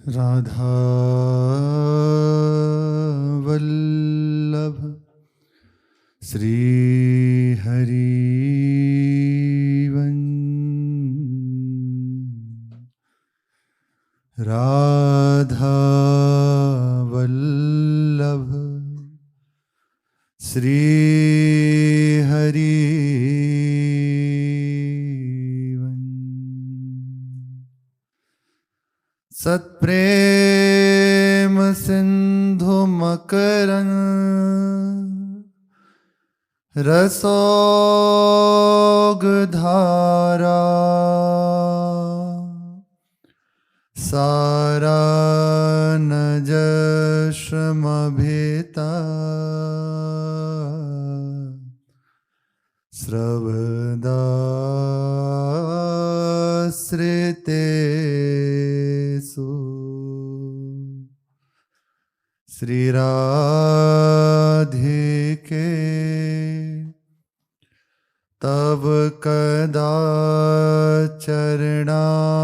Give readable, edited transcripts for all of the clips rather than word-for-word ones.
राधा वल्लभ श्री हरि राधा वल्लभ श्री हरि सत्प्रेम सिंधु मकरंद रसोग धारा सारा न जश्रमभिता श्रवदाश्रितेषु श्री राधिके तब कदा चरणार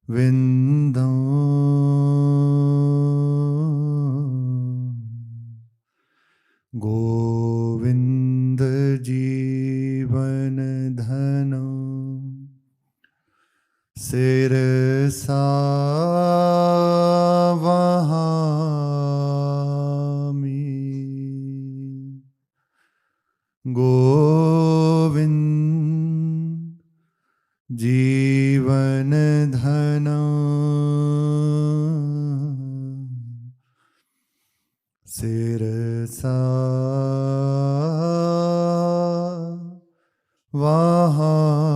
विंदों गोविंद जीवन धनो सिरसा वहामि गोविंद जीवन धनो सिरसा वहामि।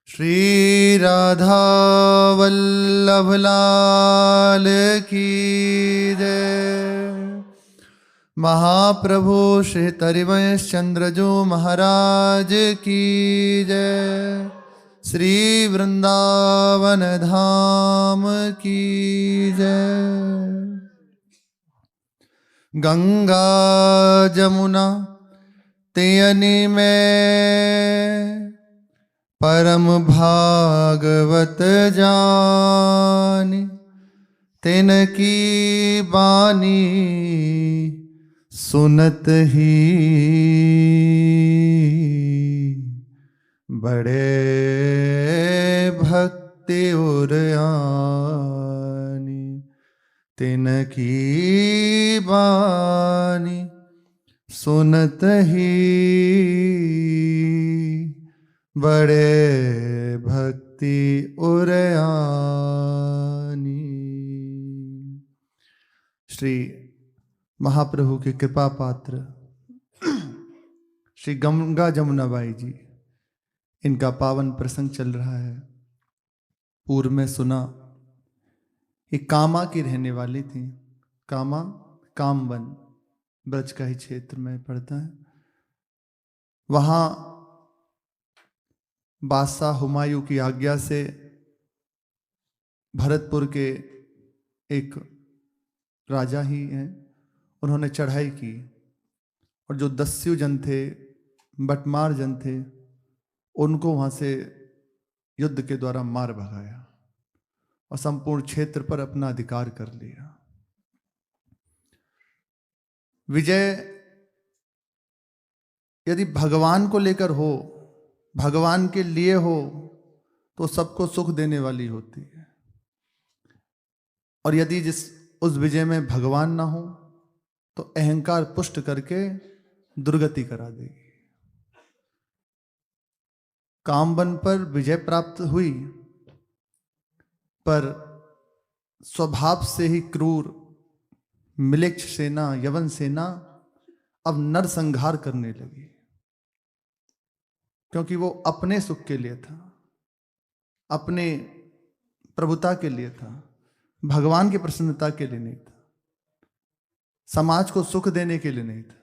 श्री राधा वल्लभ लाल की जय। महाप्रभु श्री तरिवंश चंद्रजू महाराज की जय। श्री वृंदावन धाम की जय। गंगा जमुना तेयनी में परम भागवत जानी तिनकी बानी सुनत ही बड़े भक्ति उरयानी तिनकी बानी सुनत ही बड़े भक्ति उरयानी। श्री महाप्रभु के कृपा पात्र श्री गंगा जमुना बाई जी, इनका पावन प्रसंग चल रहा है। पूर्व में सुना ये कामा की रहने वाली थी। कामा कामवन ब्रज का ही क्षेत्र में पड़ता है। वहां बादशाह हुमायूं की आज्ञा से भरतपुर के एक राजा ही हैं, उन्होंने चढ़ाई की और जो दस्यु जन थे, बटमार जन थे, उनको वहां से युद्ध के द्वारा मार भगाया और संपूर्ण क्षेत्र पर अपना अधिकार कर लिया। विजय यदि भगवान को लेकर हो, भगवान के लिए हो, तो सबको सुख देने वाली होती है। और यदि उस विजय में भगवान ना हो तो अहंकार पुष्ट करके दुर्गति करा देगी। कामवन पर विजय प्राप्त हुई, पर स्वभाव से ही क्रूर मिलेच्छ सेना, यवन सेना अब नरसंहार करने लगी, क्योंकि वो अपने सुख के लिए था, अपने प्रभुता के लिए था, भगवान की प्रसन्नता के लिए नहीं था, समाज को सुख देने के लिए नहीं था।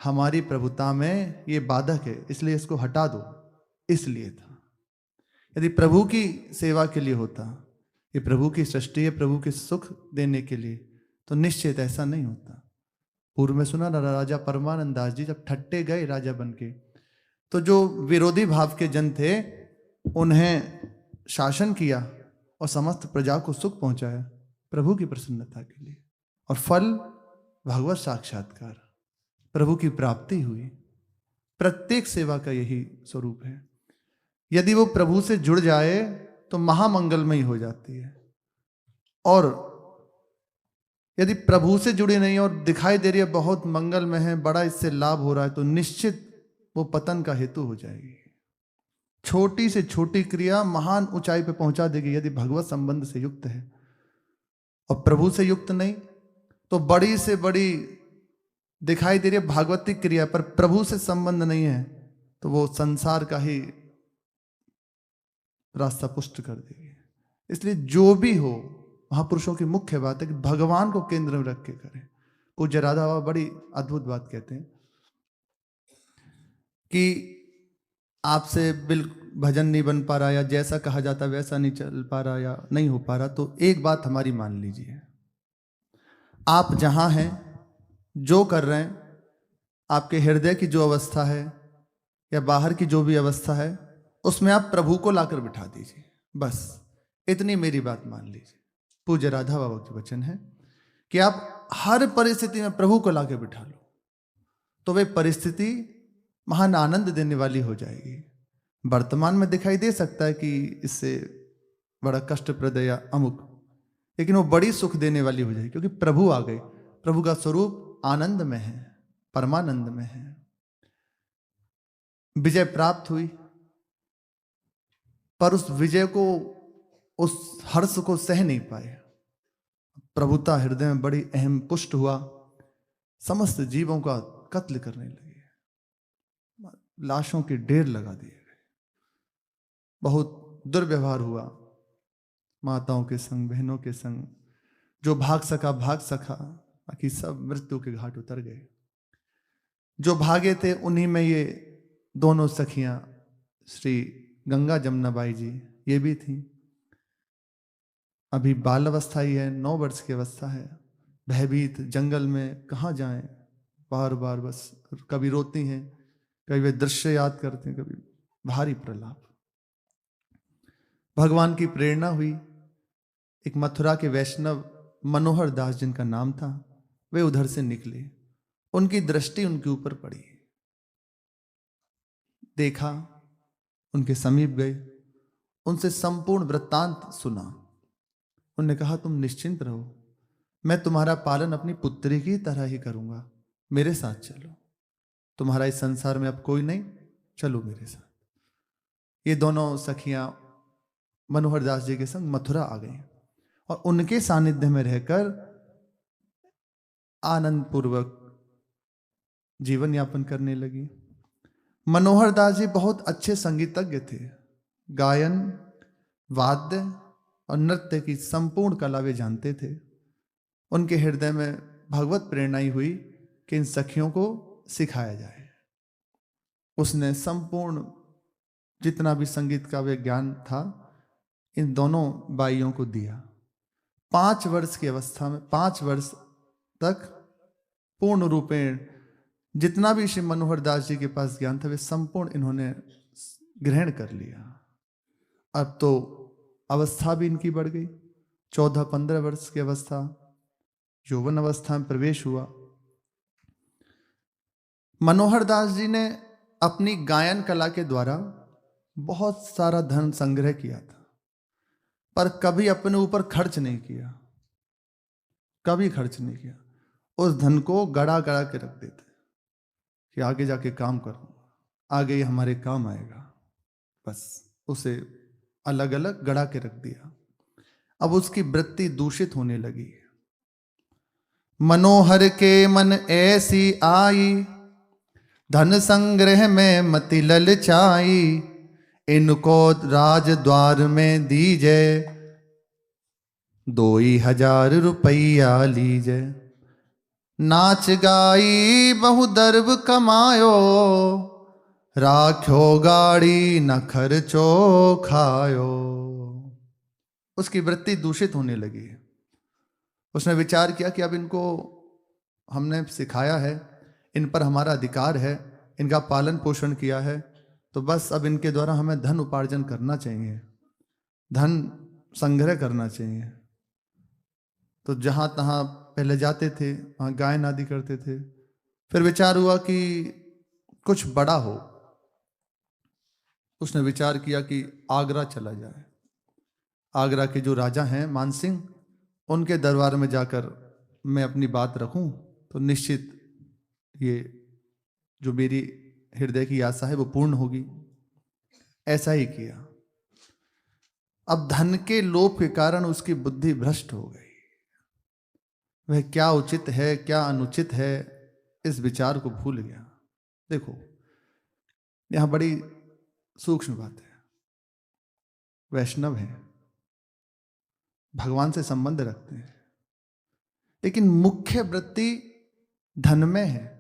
हमारी प्रभुता में ये बाधक है, इसलिए इसको हटा दो, इसलिए था। यदि प्रभु की सेवा के लिए होता, ये प्रभु की सृष्टि है, प्रभु के सुख देने के लिए, तो निश्चित ऐसा नहीं होता। पूर्व में सुना ना, राजा परमानंद दास जी जब ठट्टे गए राजा बन के, तो जो विरोधी भाव के जन थे उन्हें शासन किया और समस्त प्रजा को सुख पहुंचाया प्रभु की प्रसन्नता के लिए, और फल भगवत साक्षात्कार, प्रभु की प्राप्ति हुई। प्रत्येक सेवा का यही स्वरूप है। यदि वो प्रभु से जुड़ जाए तो महामंगलमयी हो जाती है, और यदि प्रभु से जुड़ी नहीं और दिखाई दे रही है बहुत मंगलमय है, बड़ा इससे लाभ हो रहा है, तो निश्चित वो पतन का हेतु हो जाएगी। छोटी से छोटी क्रिया महान ऊंचाई पे पहुंचा देगी यदि भगवत संबंध से युक्त है, और प्रभु से युक्त नहीं तो बड़ी से बड़ी दिखाई दे रही है भागवतिक क्रिया, पर प्रभु से संबंध नहीं है तो वो संसार का ही रास्ता पुष्ट कर देगी। इसलिए जो भी हो, महापुरुषों की मुख्य बात है कि भगवान को केंद्र में रख के करें। पूज्य राधा बाबा बड़ी अद्भुत बात कहते हैं कि आपसे भजन नहीं बन पा रहा, या जैसा कहा जाता वैसा नहीं चल पा रहा, या नहीं हो पा रहा, तो एक बात हमारी मान लीजिए, आप जहां हैं, जो कर रहे हैं, आपके हृदय की जो अवस्था है या बाहर की जो भी अवस्था है, उसमें आप प्रभु को लाकर बिठा दीजिए। बस इतनी मेरी बात मान लीजिए। पूज्य राधा बाबा के वचन है कि आप हर परिस्थिति में प्रभु को लाकर बिठा लो, तो वे परिस्थिति महान आनंद देने वाली हो जाएगी। वर्तमान में दिखाई दे सकता है कि इससे बड़ा कष्टप्रद या अमुक, लेकिन वो बड़ी सुख देने वाली हो जाएगी, क्योंकि प्रभु आ गए। प्रभु का स्वरूप आनंद में है, परमानंद में है। विजय प्राप्त हुई, पर उस विजय को, उस हर्ष को सह नहीं पाए। प्रभुता हृदय में बड़ी अहम पुष्ट हुआ, समस्त जीवों का कत्ल करने लगे, लाशों के ढेर लगा दिए गए, बहुत दुर्व्यवहार हुआ माताओं के संग, बहनों के संग। जो भाग सका भाग सका, बाकी सब मृत्यु के घाट उतर गए। जो भागे थे उन्हीं में ये दोनों सखियां श्री गंगा जमुनाबाई जी, ये भी थी। अभी बाल अवस्था ही है, 9 वर्ष की अवस्था है, भयभीत, जंगल में कहाँ जाएं, बार बार बस कभी रोती हैं, कभी वे दृश्य याद करते हैं, कभी भारी प्रलाप। भगवान की प्रेरणा हुई। एक मथुरा के वैष्णव मनोहर दास जिनका नाम था, वे उधर से निकले, उनकी दृष्टि उनके ऊपर पड़ी, देखा, उनके समीप गए, उनसे संपूर्ण वृत्तांत सुना। उन्होंने कहा, तुम निश्चिंत रहो, मैं तुम्हारा पालन अपनी पुत्री की तरह ही करूंगा, मेरे साथ चलो, तुम्हारा इस संसार में अब कोई नहीं, चलो मेरे साथ। ये दोनों सखियां मनोहर दास जी के संग मथुरा आ गई और उनके सानिध्य में रहकर आनंद पूर्वक जीवन यापन करने लगी। मनोहर दास जी बहुत अच्छे संगीतज्ञ थे, गायन, वाद्य और नृत्य की संपूर्ण कला वे जानते थे। उनके हृदय में भगवत प्रेरणा ही हुई कि इन सखियों को सिखाया जाए। उसने संपूर्ण जितना भी संगीत का वे ज्ञान था इन दोनों बाइयों को दिया। 5 वर्ष की अवस्था में, 5 वर्ष तक पूर्ण रूपेण जितना भी श्री मनोहर दास जी के पास ज्ञान था वे संपूर्ण इन्होंने ग्रहण कर लिया। अब तो अवस्था भी इनकी बढ़ गई, 14-15 वर्ष की अवस्था, यौवन अवस्था में प्रवेश हुआ। मनोहर दास जी ने अपनी गायन कला के द्वारा बहुत सारा धन संग्रह किया था, पर कभी अपने ऊपर खर्च नहीं किया, कभी खर्च नहीं किया। उस धन को गड़ा गड़ा के रख देते कि आगे जाके काम करूंगा, आगे ये हमारे काम आएगा, बस उसे अलग अलग गड़ा के रख दिया। अब उसकी वृत्ति दूषित होने लगी। मनोहर के मन ऐसी आई, धन संग्रह में मति ललचाई, इनको राज द्वार में दीजे, 2000 रुपया लीजे। नाच गाई बहु दर्ब कमायो, राख्यो गाड़ी न खर्चो खायो। उसकी वृत्ति दूषित होने लगी। उसने विचार किया कि अब इनको हमने सिखाया है, इन पर हमारा अधिकार है, इनका पालन पोषण किया है, तो बस अब इनके द्वारा हमें धन उपार्जन करना चाहिए, धन संग्रह करना चाहिए। तो जहां तहां पहले जाते थे, वहां गायन आदि करते थे। फिर विचार हुआ कि कुछ बड़ा हो। उसने विचार किया कि आगरा चला जाए। आगरा के जो राजा हैं मानसिंह, उनके दरबार में जाकर मैं अपनी बात रखूं तो निश्चित ये जो मेरी हृदय की आशा है वो पूर्ण होगी। ऐसा ही किया। अब धन के लोभ के कारण उसकी बुद्धि भ्रष्ट हो गई। वह क्या उचित है क्या अनुचित है इस विचार को भूल गया। देखो यहां बड़ी सूक्ष्म बात है। वैष्णव है, भगवान से संबंध रखते हैं, लेकिन मुख्य वृत्ति धन में है,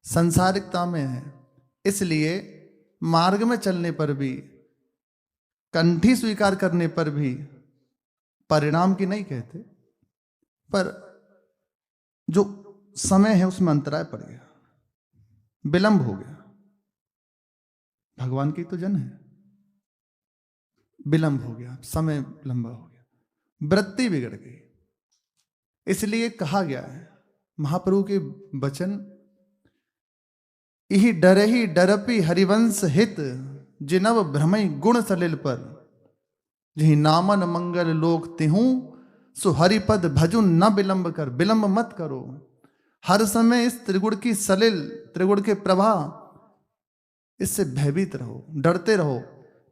संसारिकता में है। इसलिए मार्ग में चलने पर भी, कंठी स्वीकार करने पर भी, परिणाम की नहीं कहते, पर जो समय है उसमें अंतराय पड़ गया, विलंब हो गया। भगवान की तो जन है, विलंब हो गया, समय लंबा हो गया, वृत्ति बिगड़ गई। इसलिए कहा गया है महाप्रभु के वचन, इही डरहि डरपि हरिवंश हित, जिनव भ्रमई गुण सलिल पर, जही नामन मंगल लोक तिहूं, सो हरिपद भजु न विलंब कर। विलंब मत करो, हर समय इस त्रिगुण की सलिल, त्रिगुण के प्रवाह, इससे भयभीत रहो, डरते रहो,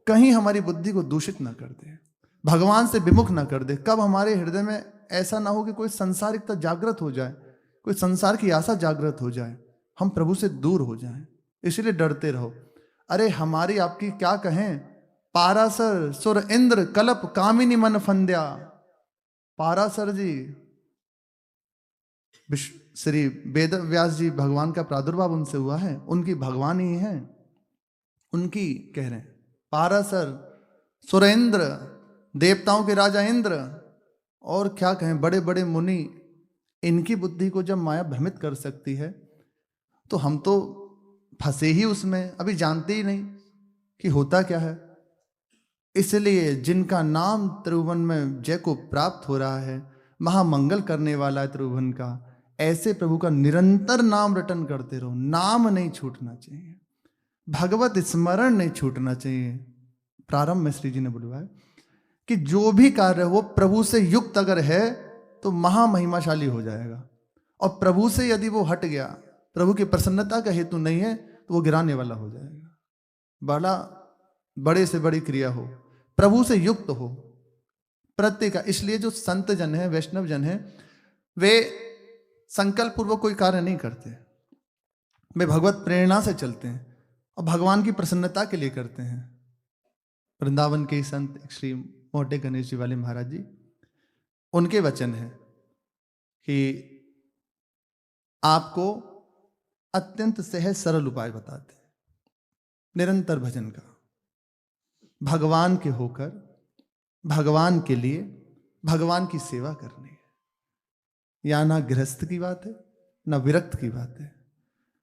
कहीं हमारी बुद्धि को दूषित ना कर दे, भगवान से विमुख ना कर दे। कब हमारे हृदय में ऐसा ना हो कि कोई संसारिकता जागृत हो जाए, कोई संसार की आशा जागृत हो जाए, हम प्रभु से दूर हो जाएं। इसलिए डरते रहो। अरे हमारी आपकी क्या कहें, पारासर सुर इंद्र कलप कामिनी मन फंद्या। पारासर जी श्री वेद व्यास जी, भगवान का प्रादुर्भाव उनसे हुआ है, उनकी भगवान ही है, उनकी कह रहे हैं। पारासर सुरेंद्र, देवताओं के राजा इंद्र, और क्या कहें बड़े बड़े मुनि, इनकी बुद्धि को जब माया भ्रमित कर सकती है तो हम तो फंसे ही उसमें, अभी जानते ही नहीं कि होता क्या है। इसलिए जिनका नाम त्रिभुवन में जय को प्राप्त हो रहा है, महामंगल करने वाला है त्रिभुवन का, ऐसे प्रभु का निरंतर नाम रटन करते रहो। नाम नहीं छूटना चाहिए, भगवत स्मरण नहीं छूटना चाहिए। प्रारंभ में श्री जी ने बुलवाया कि जो भी कार्य वो प्रभु से युक्त अगर है तो महामहिमाशाली हो जाएगा, और प्रभु से यदि वो हट गया, प्रभु की प्रसन्नता का हेतु नहीं है, तो वो गिराने वाला हो जाएगा। बड़े से बड़ी क्रिया हो, प्रभु से युक्त हो प्रत्येक का। इसलिए जो संत जन है, वैष्णव जन है, वे संकल्प पूर्वक कोई कार्य नहीं करते, वे भगवत प्रेरणा से चलते हैं और भगवान की प्रसन्नता के लिए करते हैं। वृंदावन के संत श्री मोटे गणेश जी वाले महाराज जी, उनके वचन है कि आपको अत्यंत सहज सरल उपाय बताते हैं निरंतर भजन का, भगवान के होकर, भगवान के लिए, भगवान की सेवा करनी है। या ना गृहस्थ की बात है, ना विरक्त की बात है,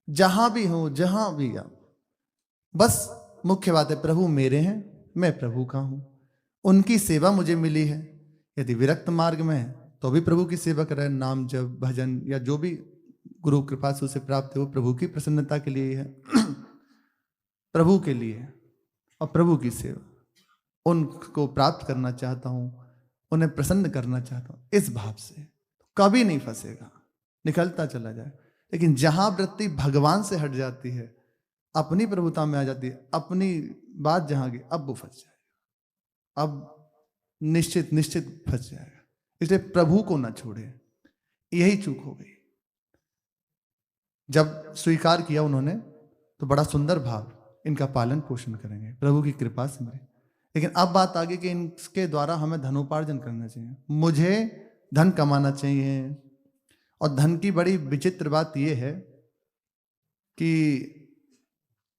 जहां भी हो, जहां भी आप, बस मुख्य बात है प्रभु मेरे हैं, मैं प्रभु का हूं, उनकी सेवा मुझे मिली है। यदि विरक्त मार्ग में है तो भी प्रभु की सेवा करें, नाम जप भजन या जो भी गुरु कृपा से उसे प्राप्त है, वो प्रभु की प्रसन्नता के लिए है, प्रभु के लिए, और प्रभु की सेवा, उनको प्राप्त करना चाहता हूं, उन्हें प्रसन्न करना चाहता हूं, इस भाव से कभी नहीं फंसेगा, निकलता चला जाए। लेकिन जहां वृत्ति भगवान से हट जाती है, अपनी प्रभुता में आ जाती है, अपनी बात जहां गई, अब वो फंस जाएगा, अब निश्चित फंस जाएगा। इसलिए प्रभु को ना छोड़े, यही चूक हो गई। जब स्वीकार किया उन्होंने तो बड़ा सुंदर भाव, इनका पालन पोषण करेंगे प्रभु की कृपा से मेरे। लेकिन अब बात आ गई कि इनके द्वारा हमें धनोपार्जन करना चाहिए, मुझे धन कमाना चाहिए। और धन की बड़ी विचित्र बात यह है कि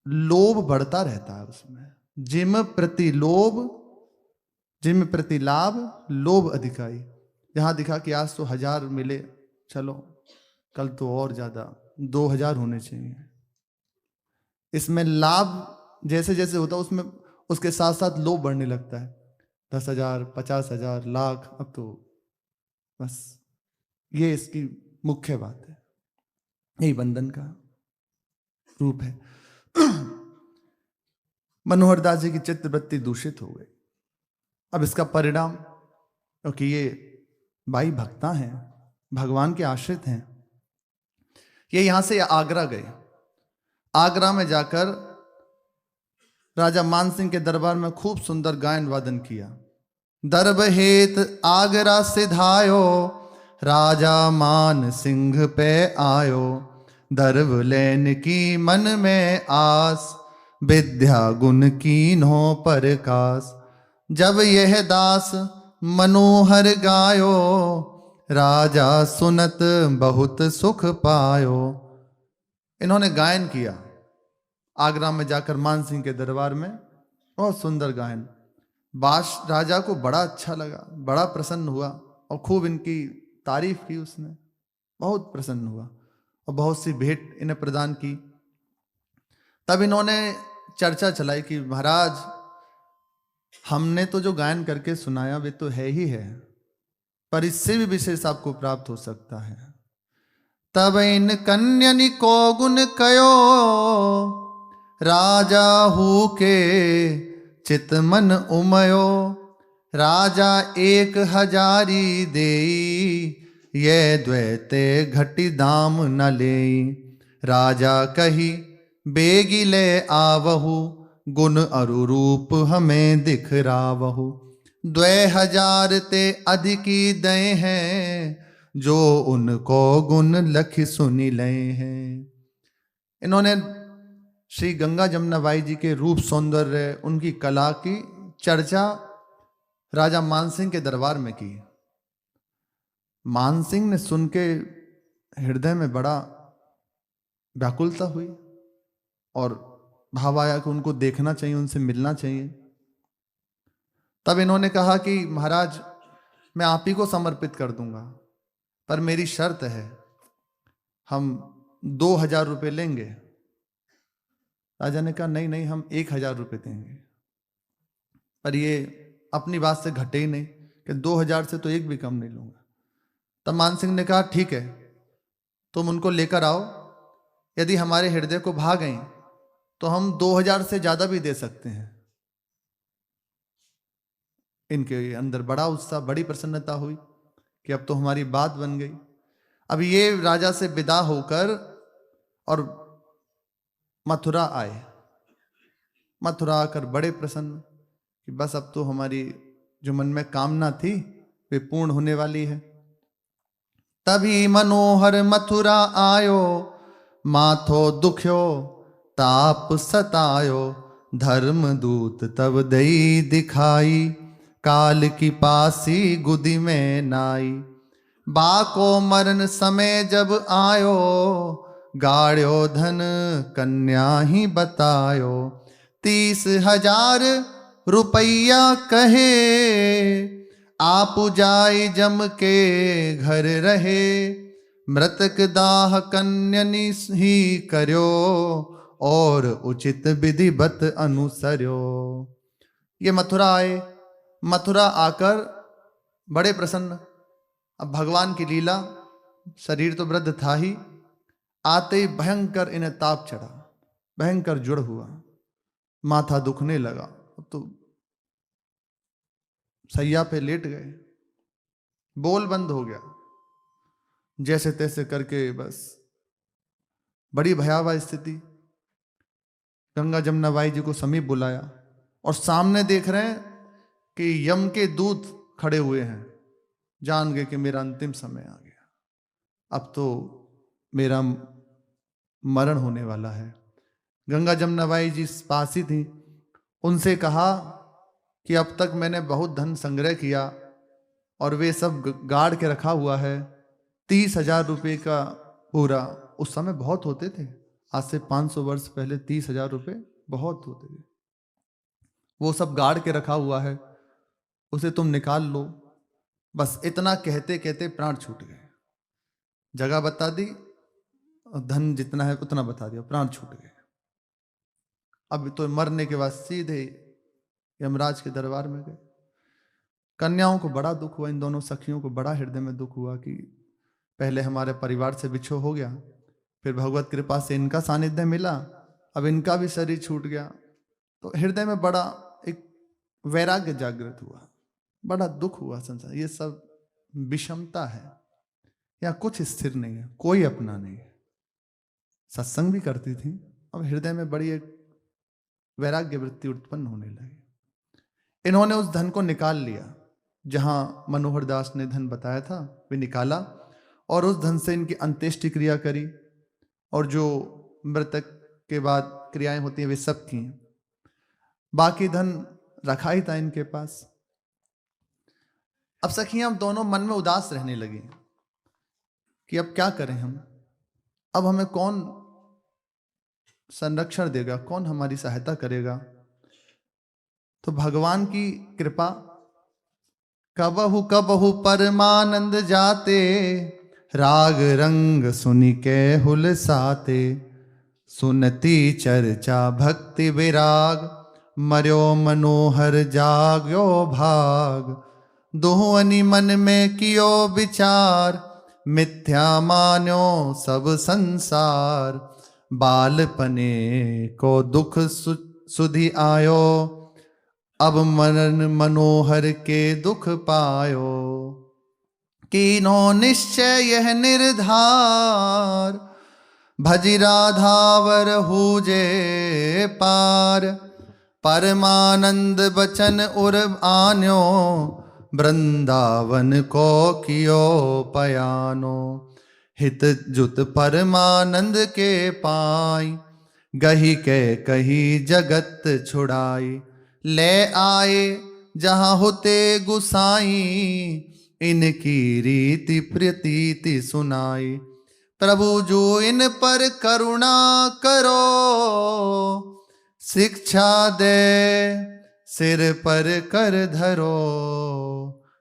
लोभ बढ़ता रहता है उसमें, जिम प्रति लोभ, जिम प्रति लाभ, लोभ अधिकाई। जहां दिखा कि आज तो 1000 मिले, चलो कल तो और ज्यादा 2000 होने चाहिए। इसमें लाभ जैसे जैसे होता उसमें उसके साथ साथ लोभ बढ़ने लगता है। 10,000, 50,000, लाख, अब तो बस ये इसकी मुख्य बात है, यही बंधन का रूप है। मनोहर दास जी की चित्तवृत्ति दूषित हो गई। अब इसका परिणाम, क्योंकि ये भाई भक्ता हैं, भगवान के आश्रित हैं, ये यहां से आगरा गए। आगरा में जाकर राजा मान सिंह के दरबार में खूब सुंदर गायन वादन किया। दरब हेत आगरा सिधायो, राजा मान सिंह पे आयो। दरब लेन की मन में आस, विद्या गुण कीन्हो प्रकाश। जब यह दास मनोहर गायो, राजा सुनत बहुत सुख पायो। इन्होंने गायन किया आगरा में जाकर मान सिंह के दरबार में, बहुत सुंदर गायन। बादशाह राजा को बड़ा अच्छा लगा, बड़ा प्रसन्न हुआ और खूब इनकी तारीफ की उसने, बहुत प्रसन्न हुआ और बहुत सी भेंट इन्हें प्रदान की। तब इन्होंने चर्चा चलाई कि महाराज, हमने तो जो गायन करके सुनाया वे तो है ही है, पर इससे भी विशेष आपको प्राप्त हो सकता है। तब इन कन्यनी को गुण कयो, राजा हु के चित मन उमयो। राजा 1,000 देई, ये द्वैते घटी दाम न लेई। राजा कही बेगी ले आवहु, गुण अरुरूप हमें दिखरावहु। 2,000 ते अधिकी दए हैं, जो उनको गुण लख सुनी लए हैं। इन्होंने श्री गंगा जमुना बाई जी के रूप सौंदर्य, उनकी कला की चर्चा राजा मानसिंह के दरबार में की। मानसिंह ने सुन के हृदय में बड़ा व्याकुलता हुई और भाव आया कि उनको देखना चाहिए, उनसे मिलना चाहिए। तब इन्होंने कहा कि महाराज, मैं आप ही को समर्पित कर दूंगा, पर मेरी शर्त है, हम 2,000 रुपये लेंगे। राजा ने कहा नहीं नहीं, हम 1,000 रुपये देंगे। पर ये अपनी बात से घटे ही नहीं कि 2,000 से तो एक भी कम नहीं लूंगा। तब मान सिंह ने कहा ठीक है, तुम उनको लेकर आओ, यदि हमारे हृदय को भा गई तो हम 2,000 से ज्यादा भी दे सकते हैं। इनके अंदर बड़ा उत्साह, बड़ी प्रसन्नता हुई कि अब तो हमारी बात बन गई। अब ये राजा से विदा होकर और मथुरा आए। मथुरा आकर बड़े प्रसन्न कि बस अब तो हमारी जो मन में कामना थी वे पूर्ण होने वाली है। तभी मनोहर मथुरा आयो, माथो दुख्यो ताप सतायो। धर्मदूत तब दई दिखाई, काल की पासी गुदी में नाई। बाको मरण समय जब आयो, गाड़्यो धन कन्या ही बतायो। 30,000 रुपया कहे, आप जाय जम के घर रहे। मृतक दाह कन्यनी ही कर्यो, और उचित विधिवत अनुसर्यो। ये मथुरा आए, मथुरा आकर बड़े प्रसन्न। अब भगवान की लीला, शरीर तो वृद्ध था ही, आते ही भयंकर इन्हें ताप चढ़ा, भयंकर जुड़ हुआ, माथा दुखने लगा। तो सैया पे लेट गए, बोल बंद हो गया, जैसे तैसे करके बस बड़ी भयावह स्थिति। गंगा जमुना बाई जी को समीप बुलाया और सामने देख रहे हैं कि यम के दूत खड़े हुए हैं। जान गए कि मेरा अंतिम समय आ गया, अब तो मेरा मरण होने वाला है। गंगा जमुना बाई जी पासी थी, उनसे कहा कि अब तक मैंने बहुत धन संग्रह किया और वे सब गाड़ के रखा हुआ है। 30,000 रुपये का पूरा, उस समय बहुत होते थे, आज से 500 वर्ष पहले 30,000 रुपये बहुत होते थे। वो सब गाड़ के रखा हुआ है, उसे तुम निकाल लो। बस इतना कहते कहते प्राण छूट गए। जगह बता दी और धन जितना है उतना बता दिया, प्राण छूट गए। अब तो मरने के बाद सीधे यमराज के दरबार में गए। कन्याओं को बड़ा दुख हुआ, इन दोनों सखियों को बड़ा हृदय में दुख हुआ कि पहले हमारे परिवार से बिछो हो गया, फिर भगवत कृपा से इनका सानिध्य मिला, अब इनका भी शरीर छूट गया। तो हृदय में बड़ा एक वैराग्य जागृत हुआ, बड़ा दुख हुआ। संसार ये सब विषमता है, या कुछ स्थिर नहीं है, कोई अपना नहीं है। सत्संग भी करती थी, अब हृदय में बड़ी एक वैराग्य वृत्ति उत्पन्न होने लगी। इन्होंने उस धन को निकाल लिया, जहां मनोहर दास ने धन बताया था वे निकाला, और उस धन से इनकी अंत्येष्टि क्रिया करी, और जो मृतक के बाद क्रियाएं होती हैं वे सब की। बाकी धन रखा ही था इनके पास। अब सखियां दोनों मन में उदास रहने लगी कि अब क्या करें हम, अब हमें कौन संरक्षण देगा, कौन हमारी सहायता करेगा। तो भगवान की कृपा, कबहु कबहु परमानंद जाते, राग रंग सुनि के हुलसाते, सुनती चर्चा भक्ति विराग, मर्यो मनोहर जाग्यो भाग, दोहनी मन में कियो विचार, मिथ्या मान्यो सब संसार, बालपने को दुख सुधि आयो, अब मरण मनोहर के दुख पायो, कीनो निश्चय यह निर्धार, भजि राधावर हुजे पार, परमानंद बचन उर आन्यो, वृंदावन को कियो पयानो, हित जुत परमानंद के पाई, गही के कही जगत छुड़ाई, ले आए जहां होते गुसाई, इनकी रीति प्रतीति सुनाई, प्रभु जो इन पर करुणा करो, शिक्षा दे सिर पर कर धरो,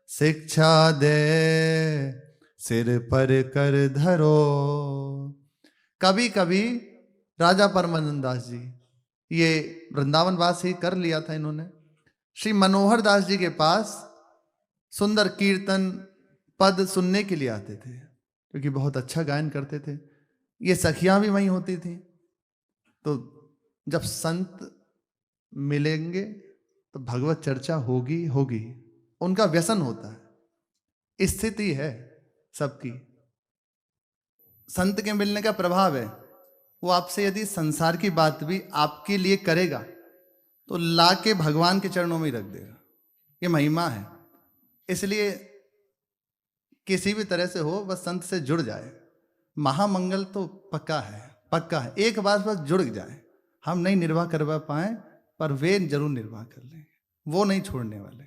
शिक्षा दे सिर पर कर धरो। कभी कभी राजा परमानंद दास जी, ये वृंदावन वास ही कर लिया था इन्होंने, श्री मनोहर दास जी के पास सुंदर कीर्तन पद सुनने के लिए आते थे, क्योंकि बहुत अच्छा गायन करते थे। ये सखियां भी वहीं होती थी। तो जब संत मिलेंगे तो भगवत चर्चा होगी होगी, उनका व्यसन होता है, स्थिति है सबकी। संत के मिलने का प्रभाव है, वो आपसे यदि संसार की बात भी आपके लिए करेगा तो लाके भगवान के चरणों में ही रख देगा। ये महिमा है। इसलिए किसी भी तरह से हो, बस संत से जुड़ जाए। महामंगल तो पक्का है, पक्का है। एक बार बस जुड़ जाए। हम नहीं निर्वाह करवा पाए, पर वे जरूर निर्वाह कर लेंगे, वो नहीं छोड़ने वाले।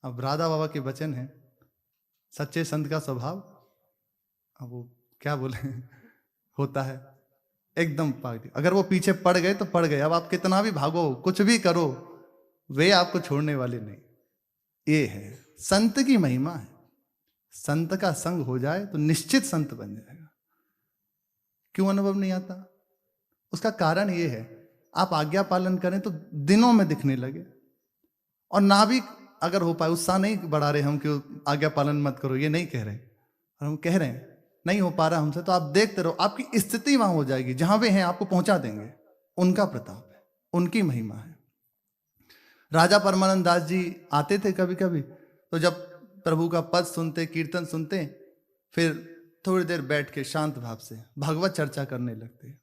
अब राधा बाबा के वचन है, सच्चे संत का स्वभाव, अब वो क्या बोले होता है एकदम पागल। अगर वो पीछे पड़ गए तो पड़ गए, अब आप कितना भी भागो, कुछ भी करो, वे आपको छोड़ने वाले नहीं। ये है संत की महिमा है। संत का संग हो जाए तो निश्चित संत बन जाएगा। क्यों अनुभव नहीं आता? उसका कारण ये है, आप आज्ञा पालन करें तो दिनों में दिखने लगे, और ना भी अगर हो पाए, उत्साह नहीं बढ़ा रहे हम कि आज्ञा पालन मत करो, ये नहीं कह रहे, और हम कह रहे हैं नहीं हो पा रहा हमसे, तो आप देखते रहो, आपकी स्थिति वहां हो जाएगी। जहां वे हैं आपको पहुंचा देंगे। उनका प्रताप है, उनकी महिमा है। राजा परमानंद दास जी आते थे कभी कभी, तो जब प्रभु का पद सुनते, कीर्तन सुनते, फिर थोड़ी देर बैठ के शांत भाव से भगवत चर्चा करने लगते।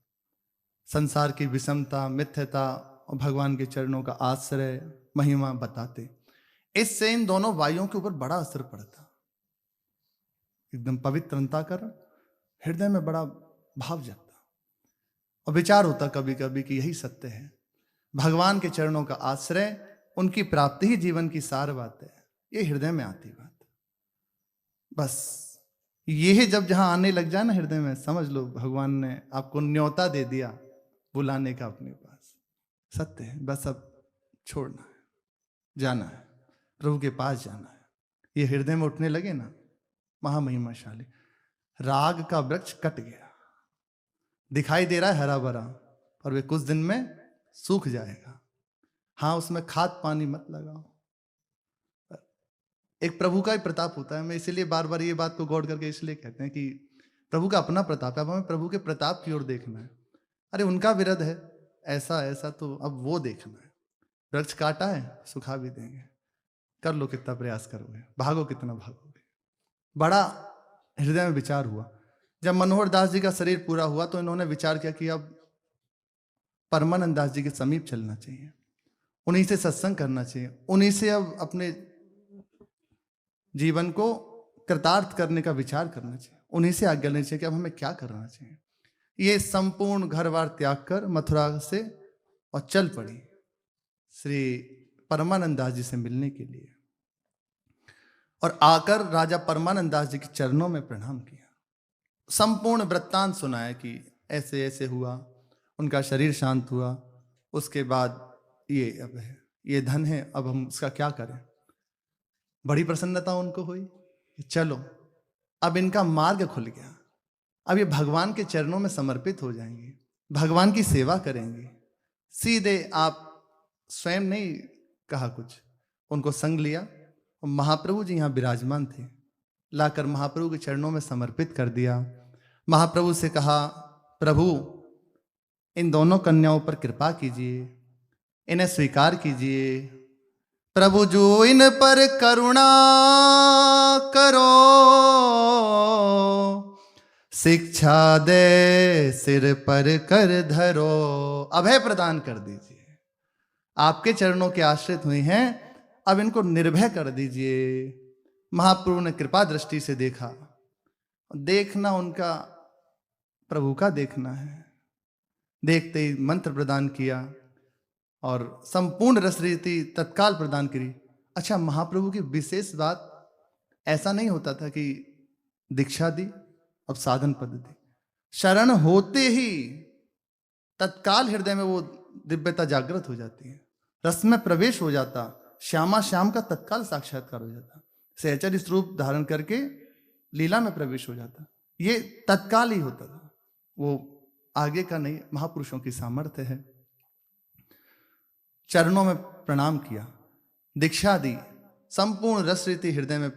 संसार की विषमता, मिथ्यता और भगवान के चरणों का आश्रय, महिमा बताते। इससे इन दोनों भाइयों के ऊपर बड़ा असर पड़ता। एकदम पवित्र अंतःकरण, हृदय में बड़ा भाव जगता, और विचार होता कभी कभी कि यही सत्य है। भगवान के चरणों का आश्रय, उनकी प्राप्ति ही जीवन की सार बात है। ये हृदय में आती बात। बस ये जब जहां आने लग जाए ना हृदय में, समझ लो भगवान ने आपको न्योता दे दिया बुलाने का अपने पास। सत्य है, बस अब छोड़ना है, जाना है, प्रभु के पास जाना है। ये हृदय में उठने लगे ना, महामहिमाशाली। राग का वृक्ष कट गया, दिखाई दे रहा है हरा भरा, और वे कुछ दिन में सूख जाएगा। हाँ, उसमें खाद पानी मत लगाओ। एक प्रभु का ही प्रताप होता है। मैं इसीलिए बार बार ये बात को गौर करके इसलिए कहते हैं कि प्रभु का अपना प्रताप है, अब हमें प्रभु के प्रताप की ओर देखना है। अरे उनका विरध है ऐसा ऐसा, तो अब वो देखना है। वृक्ष काटा है, सुखा भी देंगे। कर लो कितना प्रयास करोगे, भागो कितना भागोगे। बड़ा हृदय में विचार हुआ। जब मनोहर दास जी का शरीर पूरा हुआ तो इन्होंने विचार किया कि अब परमानंद दास जी के समीप चलना चाहिए, उन्हीं से सत्संग करना चाहिए, उन्हीं से अब अपने जीवन को कृतार्थ करने का विचार करना चाहिए, उन्हीं से आज्ञा लेनी चाहिए कि अब हमें क्या करना चाहिए। ये संपूर्ण घर बार त्याग कर मथुरा से और चल पड़ी श्री परमानंद दास जी से मिलने के लिए। और आकर राजा परमानंद दास जी के चरणों में प्रणाम किया। संपूर्ण वृत्तांत सुनाया कि ऐसे ऐसे हुआ, उनका शरीर शांत हुआ। उसके बाद ये अब है, ये धन है, अब हम इसका क्या करें। बड़ी प्रसन्नता उनको हुई कि चलो अब इनका मार्ग खुल गया, अब ये भगवान के चरणों में समर्पित हो जाएंगे, भगवान की सेवा करेंगे। सीधे आप स्वयं नहीं कहा कुछ, उनको संग लिया और महाप्रभु जी यहाँ विराजमान थे, लाकर महाप्रभु के चरणों में समर्पित कर दिया। महाप्रभु से कहा, प्रभु इन दोनों कन्याओं पर कृपा कीजिए, इन्हें स्वीकार कीजिए। प्रभु जो इन पर करुणा करो, शिक्षा दे सिर पर कर धरो। अभय प्रदान कर दीजिए। आपके चरणों के आश्रित हुए हैं, अब इनको निर्भय कर दीजिए। महाप्रभु ने कृपा दृष्टि से देखा। देखना उनका प्रभु का देखना है। देखते ही मंत्र प्रदान किया और संपूर्ण रसरीति तत्काल प्रदान करी। अच्छा, महाप्रभु की विशेष बात, ऐसा नहीं होता था कि दीक्षा दी अब साधन पद दी। शरण होते ही तत्काल हृदय में वो दिव्यता जागृत हो जाती है, रस में प्रवेश हो जाता, श्यामा श्याम का तत्काल साक्षात्कार हो जाता, सहचर स्वरूप धारण करके लीला में प्रवेश हो जाता। ये तत्काल ही होता था, वो आगे का नहीं। महापुरुषों की सामर्थ्य है। चरणों में प्रणाम किया, दीक्षा दी, संपूर्ण रस रीति हृदय में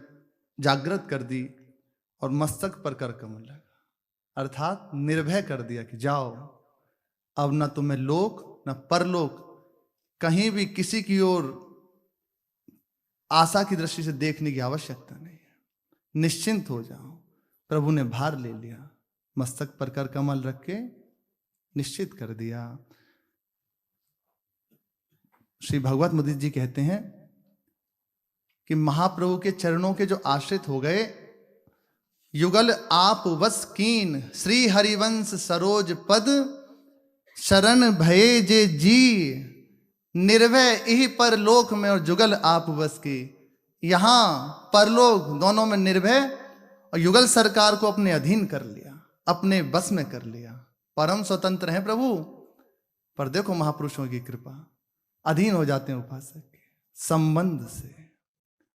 जागृत कर दी और मस्तक पर कर कमल लगा, अर्थात निर्भय कर दिया कि जाओ, अब न तुम्हें लोक न परलोक कहीं भी किसी की ओर आशा की दृष्टि से देखने की आवश्यकता नहीं है, निश्चिंत हो जाओ। प्रभु ने भार ले लिया, मस्तक पर कर कमल रख के निश्चित कर दिया। श्री भगवत मुदित जी कहते हैं कि महाप्रभु के चरणों के जो आश्रित हो गए, युगल आप वस कीन श्री हरिवंश सरोज पद, शरण भये जे जी निर्भय यही परलोक में और जुगल आप वस की। यहां परलोक दोनों में निर्भय और युगल सरकार को अपने अधीन कर लिया, अपने बस में कर लिया। परम स्वतंत्र हैं प्रभु, पर देखो महापुरुषों की कृपा, अधीन हो जाते हैं उपासक के संबंध से,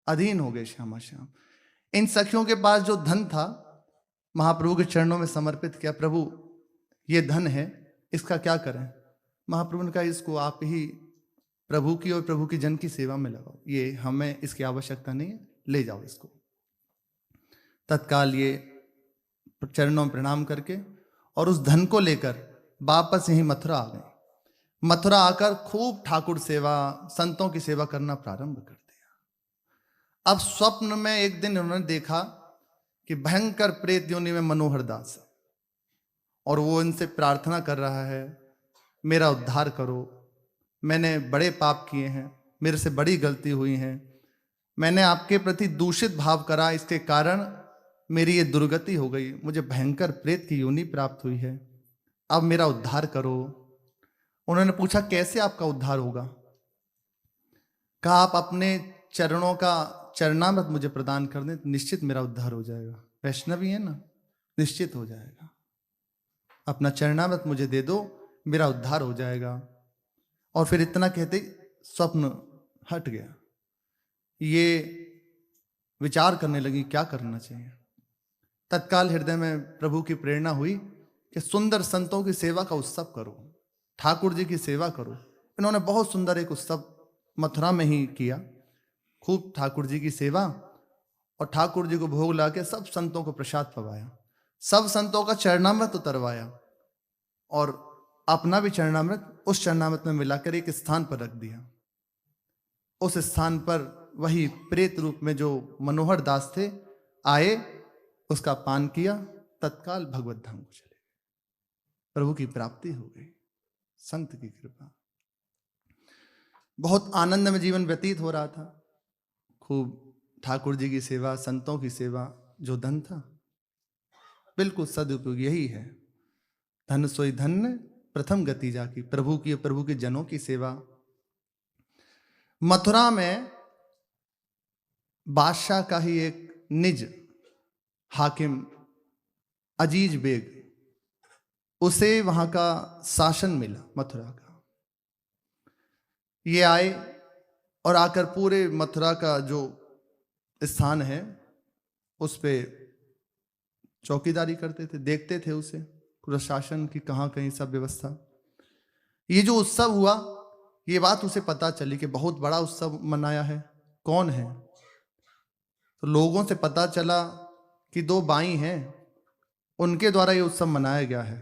अधीन हो गए श्यामा श्याम। इन सखियों के पास जो धन था महाप्रभु के चरणों में समर्पित किया। प्रभु ये धन है, इसका क्या करें। महाप्रभु ने कहा, इसको आप ही प्रभु की और प्रभु की जन की सेवा में लगाओ, ये हमें इसकी आवश्यकता नहीं है, ले जाओ इसको। तत्काल ये चरणों में प्रणाम करके और उस धन को लेकर वापस यहीं मथुरा आ गए। मथुरा आकर खूब ठाकुर सेवा, संतों की सेवा करना प्रारंभ कर दिया। अब स्वप्न में एक दिन उन्होंने देखा कि भयंकर प्रेत योनि में मनोहर दास है और वो इनसे प्रार्थना कर रहा है, मेरा उद्धार करो, मैंने बड़े पाप किए हैं, मेरे से बड़ी गलती हुई है, मैंने आपके प्रति दूषित भाव करा, इसके कारण मेरी ये दुर्गति हो गई, मुझे भयंकर प्रेत की योनि प्राप्त हुई है, अब मेरा उद्धार करो। उन्होंने पूछा, कैसे आपका उद्धार होगा। कहा, आप अपने चरणों का चरणामृत मुझे प्रदान कर दें तो निश्चित मेरा उद्धार हो जाएगा। वैष्णवी है ना, निश्चित हो जाएगा। अपना चरणामृत मुझे दे दो, मेरा उद्धार हो जाएगा। और फिर इतना कहते स्वप्न हट गया। ये विचार करने लगी क्या करना चाहिए। तत्काल हृदय में प्रभु की प्रेरणा हुई कि सुंदर संतों की सेवा का उत्सव करो, ठाकुर जी की सेवा करो, इन्होंने बहुत सुंदर एक उत्सव मथुरा में ही किया, खूब ठाकुर जी की सेवा और ठाकुर जी को भोग ला के सब संतों को प्रसाद पवाया, सब संतों का चरणामृत उतरवाया और अपना भी चरणामृत उस चरणामृत में मिलाकर एक स्थान पर रख दिया। उस स्थान पर वही प्रेत रूप में जो मनोहर दास थे आए, उसका पान किया, तत्काल भगवत धाम को चले, प्रभु की प्राप्ति हो गई, संत की कृपा। बहुत आनंद में जीवन व्यतीत हो रहा था, खूब ठाकुर जी की सेवा, संतों की सेवा। जो धन था बिल्कुल सदुपयोग यही है, धन सोई धन्य प्रथम गति जाकी, प्रभु की, प्रभु के जनों की सेवा। मथुरा में बादशाह का ही एक निज हाकिम अजीज बेग, उसे वहां का शासन मिला मथुरा का। ये आए और आकर पूरे मथुरा का जो स्थान है उस पे चौकीदारी करते थे, देखते थे उसे, पूरा शासन की कहाँ कहीं सब व्यवस्था। ये जो उत्सव हुआ, ये बात उसे पता चली कि बहुत बड़ा उत्सव मनाया है। कौन है? तो लोगों से पता चला कि दो बाई हैं, उनके द्वारा ये उत्सव मनाया गया है।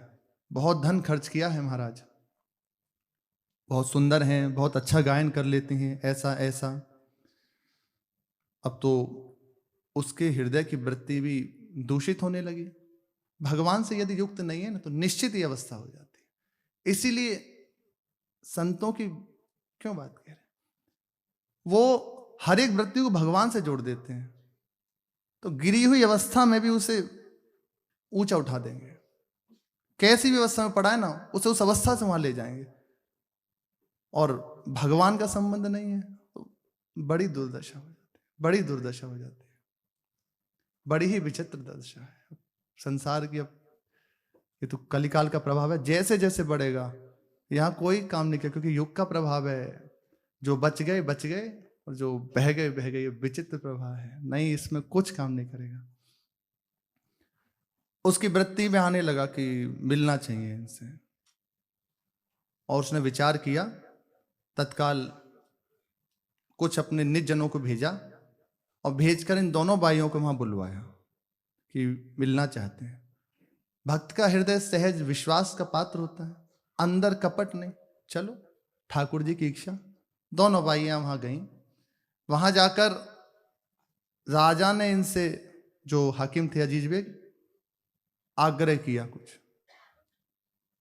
बहुत धन खर्च किया है महाराज, बहुत सुंदर हैं, बहुत अच्छा गायन कर लेती हैं, ऐसा ऐसा। अब तो उसके हृदय की वृत्ति भी दूषित होने लगी। भगवान से यदि युक्त नहीं है ना तो निश्चित ही अवस्था हो जाती है। इसीलिए संतों की क्यों बात कह रहे हैं, वो हर एक वृत्ति को भगवान से जोड़ देते हैं, तो गिरी हुई अवस्था में भी उसे ऊंचा उठा देंगे। कैसी भी अवस्था में पड़ा है ना, उसे उस अवस्था से वहां ले जाएंगे। और भगवान का संबंध नहीं है तो बड़ी दुर्दशा हो जाती है, बड़ी दुर्दशा हो जाती है, बड़ी ही विचित्र दशा है संसार की। अब ये तो कलिकाल का प्रभाव है, जैसे जैसे बढ़ेगा यहाँ कोई काम नहीं किया, क्योंकि युग का प्रभाव है। जो बच गए बच गए और जो बह गए बह गए, विचित्र प्रभाव है, नहीं इसमें कुछ काम नहीं करेगा। उसकी वृत्ति में आने लगा कि मिलना चाहिए इनसे, और उसने विचार किया, तत्काल कुछ अपने निज जनों को भेजा और भेजकर इन दोनों भाइयों को वहां बुलवाया कि मिलना चाहते हैं। भक्त का हृदय सहज विश्वास का पात्र होता है, अंदर कपट नहीं। चलो, ठाकुर जी की इच्छा। दोनों भाइयां वहां गईं। वहां जाकर राजा ने इनसे, जो हाकिम थे अजीज बेग, आग्रह किया कुछ।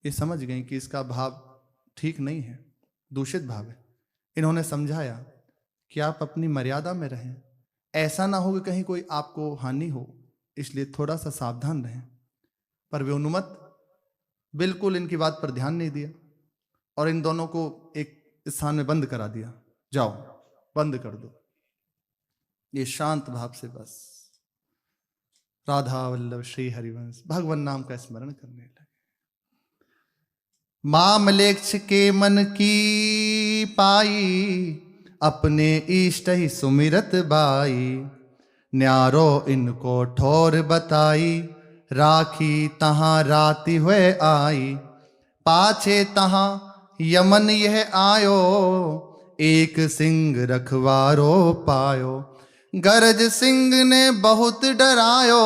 ये समझ गई कि इसका भाव ठीक नहीं है, दूषित भाव है। इन्होंने समझाया कि आप अपनी मर्यादा में रहें, ऐसा ना हो कि कहीं कोई आपको हानि हो, इसलिए थोड़ा सा सावधान रहें। पर वे उन्मत्त बिल्कुल इनकी बात पर ध्यान नहीं दिया और इन दोनों को एक स्थान में बंद करा दिया। जाओ, बंद कर दो। ये शांत भाव से बस राधा वल्लभ श्री हरिवंश भगवान नाम का स्मरण करने लगे। मामलेक्ष के मन की पाई, अपने इष्ट ही सुमिरत बाई। न्यारो इनको ठोर बताई, राखी तहां राति हुए आई। पाछे तहां यमन यह आयो, एक सिंह रखवारो पायो। गरज सिंह ने बहुत डरायो,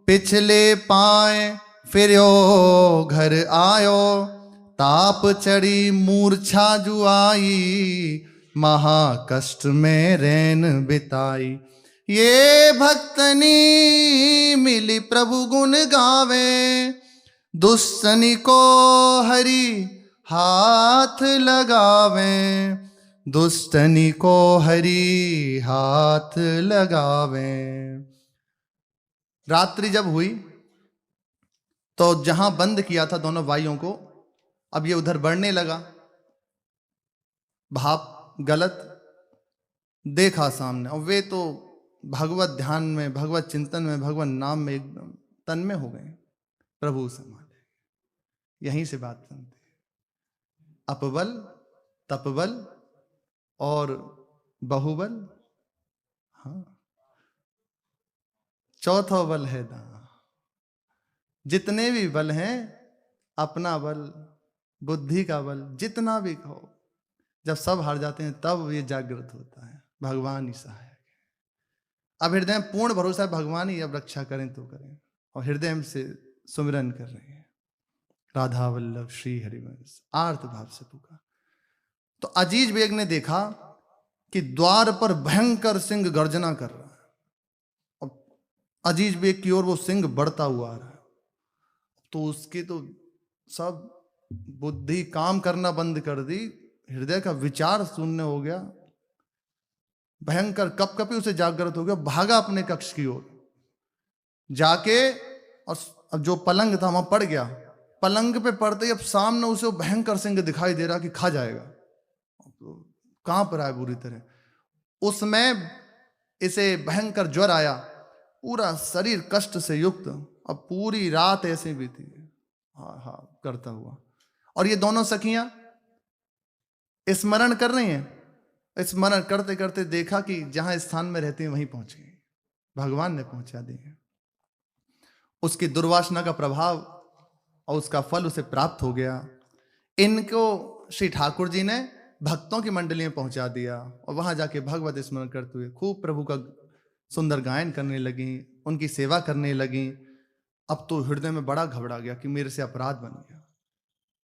पिछले पाए फिरो घर आयो। ताप चढ़ी मूर्छा जुआई, महा कष्ट में रैन बिताई। ये भक्तनी मिली प्रभु गुण गावे, दुष्टनी को हरि हाथ लगावे। दुष्टनी को हरि हाथ लगावे। रात्रि जब हुई तो जहां बंद किया था दोनों भाइयों को, अब ये उधर बढ़ने लगा। भाव गलत देखा सामने, और वे तो भगवत ध्यान में, भगवत चिंतन में, भगवत नाम में एकदम तन्मय हो गए। प्रभु संभाले। यहीं से बात बनती है। अपबल, तपबल और बहुबल, हाँ, चौथा बल है दान। जितने भी बल हैं, अपना बल, बुद्धि का बल, जितना भी कहो, जब सब हार जाते हैं तब ये जागृत होता है, भगवान ही सहायक है। अब हृदय में पूर्ण भरोसा है, भगवान ही अब रक्षा करें तो करें, और हृदय में से सुमिरन कर रहे हैं, राधा वल्लभ श्री हरिवंश, आर्त भाव से पुकार। तो अजीज बेग ने देखा कि द्वार पर भयंकर सिंह गर्जना कर रहा है, और अजीज बेग की ओर वो सिंह बढ़ता हुआ आ रहा है। तो उसकी तो सब बुद्धि काम करना बंद कर दी, हृदय का विचार शून्य हो गया, भयंकर कपकपी उसे जागृत हो गया, भागा अपने कक्ष की ओर जाके, और अब जो पलंग था वहां पड़ गया। पलंग पे पड़ते ही अब सामने उसे भयंकर सिंह दिखाई दे रहा कि खा जाएगा, तो कांप रहा है बुरी तरह। उसमें इसे भयंकर ज्वर आया, पूरा शरीर कष्ट से युक्त, अब पूरी रात ऐसे बीती, हाँ हाँ करता हुआ। और ये दोनों सखियां स्मरण कर रही हैं, स्मरण करते करते देखा कि जहां स्थान में रहती हैं वहीं पहुंच गई, भगवान ने पहुंचा दी है। उसकी दुर्वासना का प्रभाव और उसका फल उसे प्राप्त हो गया। इनको श्री ठाकुर जी ने भक्तों की मंडली में पहुंचा दिया, और वहां जाके भगवत स्मरण करते हुए खूब प्रभु का सुंदर गायन करने लगी, उनकी सेवा करने लगी। अब तो हृदय में बड़ा घबरा गया कि मेरे से अपराध बन गया,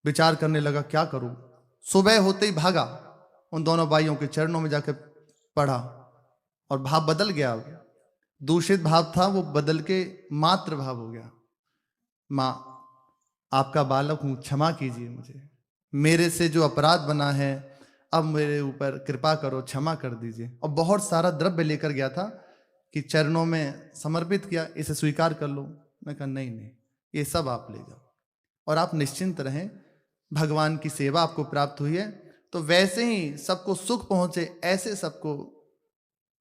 विचार करने लगा क्या करूं। सुबह होते ही भागा, उन दोनों भाइयों के चरणों में जाकर पड़ा, और भाव बदल गया। दूषित भाव था वो बदल के मात्र भाव हो गया, माँ आपका बालक हूं, क्षमा कीजिए मुझे, मेरे से जो अपराध बना है अब मेरे ऊपर कृपा करो, क्षमा कर दीजिए। और बहुत सारा द्रव्य लेकर गया था कि चरणों में समर्पित किया, इसे स्वीकार कर लो। मैं कहा नहीं नहीं, ये सब आप ले जाओ, और आप निश्चिंत रहें, भगवान की सेवा आपको प्राप्त हुई है, तो वैसे ही सबको सुख पहुंचे ऐसे सबको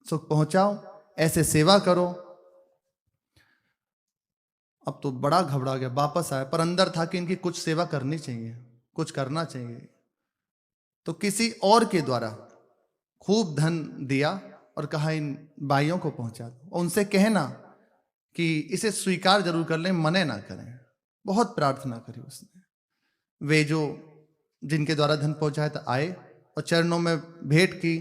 सुख पहुंचाओ, ऐसे सेवा करो। अब तो बड़ा घबरा गया, वापस आया, पर अंदर था कि इनकी कुछ सेवा करनी चाहिए, कुछ करना चाहिए। तो किसी और के द्वारा खूब धन दिया और कहा इन भाइयों को पहुंचा दो, और उनसे कहना कि इसे स्वीकार जरूर कर लें, मने ना करें। बहुत प्रार्थना करी उसने। वे जो जिनके द्वारा धन पहुंचाया था आए और चरणों में भेंट की।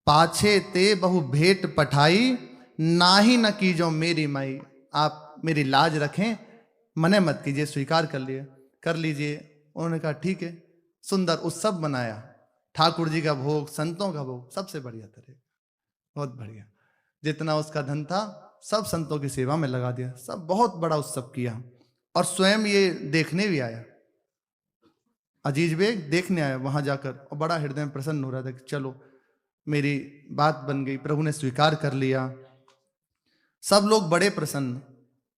पाछे ते बहु भेंट पठाई, नाही न कीजो मेरी माई। आप मेरी लाज रखें, मने मत कीजिए, स्वीकार कर लीजिए। उन्होंने कहा ठीक है। सुंदर उत्सव बनाया, ठाकुर जी का भोग, संतों का भोग, सबसे बढ़िया तरह, बहुत बढ़िया। जितना उसका धन था सब संतों की सेवा में लगा दिया, सब बहुत बड़ा उत्सव किया। और स्वयं ये देखने भी आया, अजीज बेग देखने आया वहां जाकर, और बड़ा हृदय में प्रसन्न हो रहा था कि चलो मेरी बात बन गई, प्रभु ने स्वीकार कर लिया। सब लोग बड़े प्रसन्न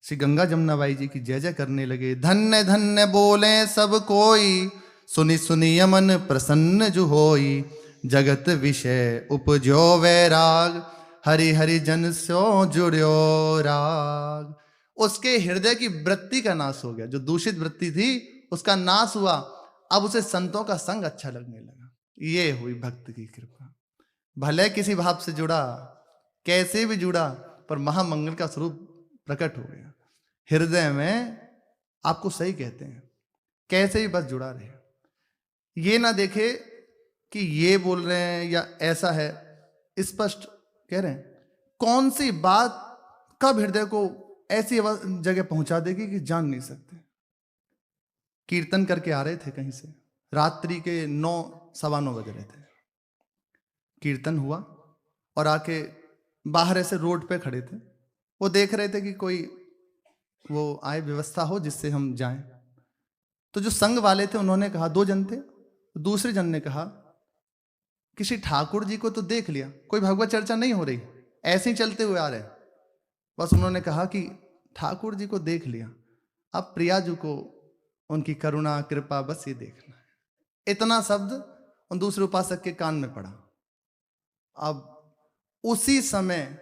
श्री गंगा जमुना बाई जी की जय जय करने लगे। धन्य धन्य बोले सब कोई, सुनी सुनी यमन प्रसन्न जो होई। जगत विषय उपजो वैराग, हरि हरि जन सो जुड़ो राग। उसके हृदय की वृत्ति का नाश हो गया, जो दूषित वृत्ति थी उसका नाश हुआ। अब उसे संतों का संग अच्छा लगने लगा। ये हुई भक्त की कृपा। भले किसी भाव से जुड़ा, कैसे भी जुड़ा, पर महामंगल का स्वरूप प्रकट हो गया हृदय में। आपको सही कहते हैं, कैसे भी बस जुड़ा रहे, ये ना देखे कि ये बोल रहे हैं या ऐसा है, स्पष्ट कह रहे हैं। कौन सी बात कब हृदय को ऐसी जगह पहुंचा देगी कि जान नहीं सकते। कीर्तन करके आ रहे थे कहीं से, रात्रि के 9-9:15 बज रहे थे। कीर्तन हुआ और आके बाहर ऐसे रोड पे खड़े थे, वो देख रहे थे कि कोई वो आए, व्यवस्था हो जिससे हम जाएं। तो जो संग वाले थे उन्होंने कहा, 2 जन थे, दूसरे जन ने कहा कि श्री ठाकुर जी को तो देख लिया, कोई भगवत चर्चा नहीं हो रही, ऐसे ही चलते हुए आ रहे। बस उन्होंने कहा कि ठाकुर जी को देख लिया, अब प्रियाजू को उनकी करुणा कृपा बस ये देखना है। इतना शब्द उन दूसरे उपासक के कान में पड़ा। अब उसी समय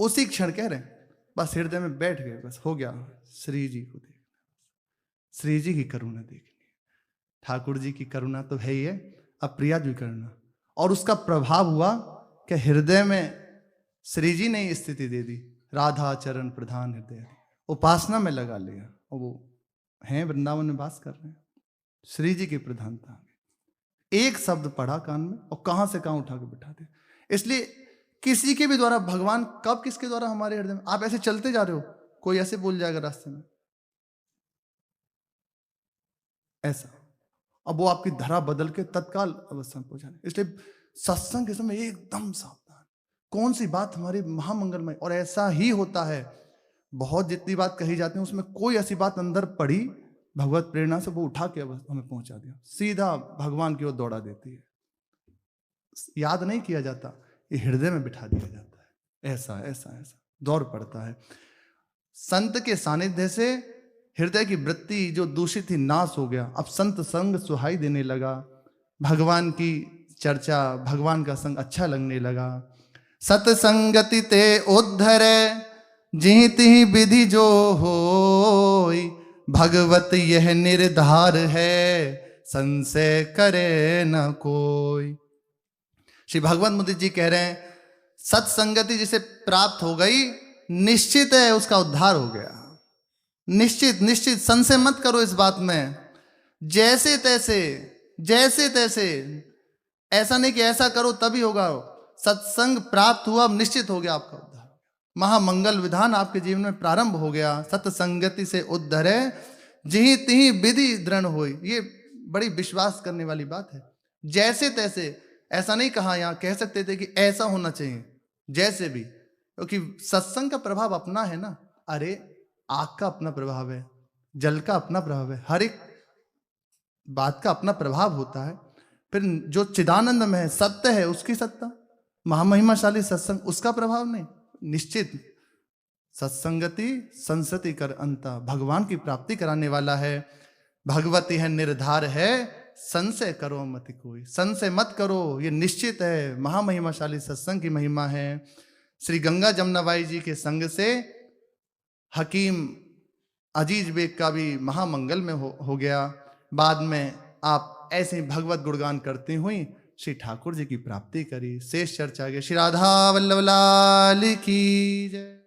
उसी क्षण कह रहे बस हृदय में बैठ गए, बस हो गया, श्री जी को देखना, श्री जी की करुणा देखनी। ठाकुर जी की करुणा तो है ही है, अब प्रिया जी करुणा, और उसका प्रभाव हुआ कि हृदय में श्री जी ने स्थिति दे दी। राधा चरण प्रधान हृदय, उपासना में लगा लिया, और वो हैं वृंदावन में वास कर रहे हैं। श्री जी की प्रधानता, एक शब्द पढ़ा कान में और कहां से कहां उठा के बिठा दिया। इसलिए किसी के भी द्वारा भगवान कब किसके द्वारा हमारे हृदय में, आप ऐसे चलते जा रहे हो, कोई ऐसे बोल जाएगा रास्ते में ऐसा, अब वो आपकी धरा बदल के तत्काल अवस्था में पहुंचाने। इसलिए सत्संग के समय एकदम सावधान, कौन सी बात हमारी महामंगलमय, और ऐसा ही होता है। बहुत जितनी बात कही जाती है उसमें कोई ऐसी बात अंदर पड़ी भगवत प्रेरणा से, वो उठा के हमें पहुंचा दिया, सीधा भगवान की ओर दौड़ा देती है। याद नहीं किया जाता, ये हृदय में बिठा दिया जाता है। ऐसा ऐसा ऐसा दौड़ पड़ता है। संत के सानिध्य से हृदय की वृत्ति जो दूषित थी नाश हो गया। अब संत संग सुहाई देने लगा, भगवान की चर्चा, भगवान का संग अच्छा लगने लगा। सतसंगति ते उद्धरे जीत ही विधि जो होई, भगवत यह निर्धार है संशय करे न कोई। श्री भगवत मुनि जी कह रहे हैं सत्संगति जिसे प्राप्त हो गई, निश्चित है उसका उद्धार हो गया। निश्चित निश्चित, संशय मत करो इस बात में। जैसे तैसे, ऐसा नहीं कि ऐसा करो तभी होगा। सत्संग प्राप्त हुआ, अब निश्चित हो गया आपका उद्धार। महामंगल विधान आपके जीवन में प्रारंभ हो गया। सत्संगति से उद्धरे जिहि तिहि विधि दृढ़ होई। ये बड़ी विश्वास करने वाली बात है। जैसे तैसे, ऐसा नहीं कहा, यहां कह सकते थे कि ऐसा होना चाहिए, जैसे भी, क्योंकि सत्संग का प्रभाव अपना है ना। अरे आग का अपना प्रभाव है, जल का अपना प्रभाव है, हर एक बात का अपना प्रभाव होता है। फिर जो चिदानंद में है, सत्य है, उसकी सत्ता, महामहिमाशाली सत्संग, उसका प्रभाव नहीं। निश्चित सत्संगति संसति कर अंता, भगवान की प्राप्ति कराने वाला है। भगवती है निर्धार है संशय करो मत कोई। संशय मत करो, ये निश्चित है, महामहिमाशाली सत्संग की महिमा है। श्री गंगा जमुनाबाई जी के संग से हकीम अजीज बेग का भी महामंगल में हो गया। बाद में आप ऐसे ही भगवत गुणगान करती हुई श्री ठाकुर जी की प्राप्ति करी। शेष चर्चा के श्री राधा वल्लभ लाल की जय।